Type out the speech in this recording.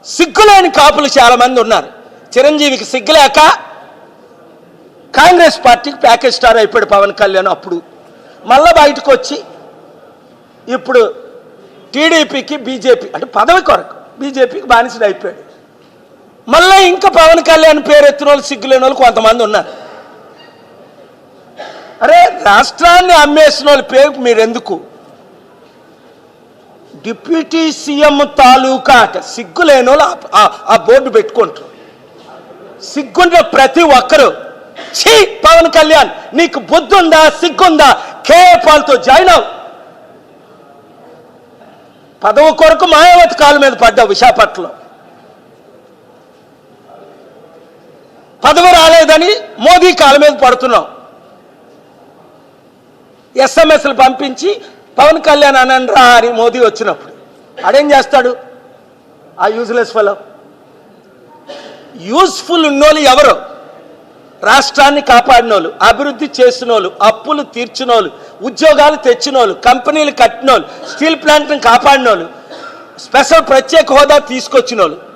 సిగ్గులేని కాపులు చాలామంది ఉన్నారు. చిరంజీవికి సిగ్గులేక కాంగ్రెస్ పార్టీకి ప్యాకేజ్ స్టార్ అయిపోయాడు పవన్ కళ్యాణ్. అప్పుడు మళ్ళీ బయటకు వచ్చి ఇప్పుడు టీడీపీకి బీజేపీ అంటే పదవి కొరకు బీజేపీకి బానిసడు అయిపోయాడు. మళ్ళీ ఇంకా పవన్ కళ్యాణ్ పేరు ఎత్తిన వాళ్ళు సిగ్గులేని వాళ్ళు కొంతమంది ఉన్నారు. అరే రాష్ట్రాన్ని అమ్మేసిన వాళ్ళ పేరు మీరెందుకు? డిప్యూటీ సీఎం తాలూకా అట సిగ్గులేని వాళ్ళు ఆ బోర్డు పెట్టుకుంటారు. సిగ్గుండే ప్రతి ఒక్కరు ఛీ పవన్ కళ్యాణ్ నీకు బుద్ధి ఉందా, సిగ్గుందా, కేపాలతో జాయిన్ అవు. పదవి కొరకు మాయావతి కాలు మీద పడ్డావు విశాఖపట్నంలో. పదవి రాలేదని మోదీ కాలు మీద పడుతున్నావు. ఎస్ఎంఎస్లు పంపించి పవన్ కళ్యాణ్ అనండ్రా అని మోదీ వచ్చినప్పుడు అడేం చేస్తాడు ఆ యూజ్లెస్ ఫెలో? యూజ్ఫుల్ ఉన్నోళ్ళు ఎవరు? రాష్ట్రాన్ని కాపాడినోళ్ళు, అభివృద్ధి చేసినోళ్ళు, అప్పులు తీర్చినోళ్ళు, ఉద్యోగాలు తెచ్చినోళ్ళు, కంపెనీలు కట్టినోళ్ళు, స్టీల్ ప్లాంట్ని కాపాడినోళ్ళు, స్పెషల్ ప్రత్యేక హోదా తీసుకొచ్చినోళ్ళు.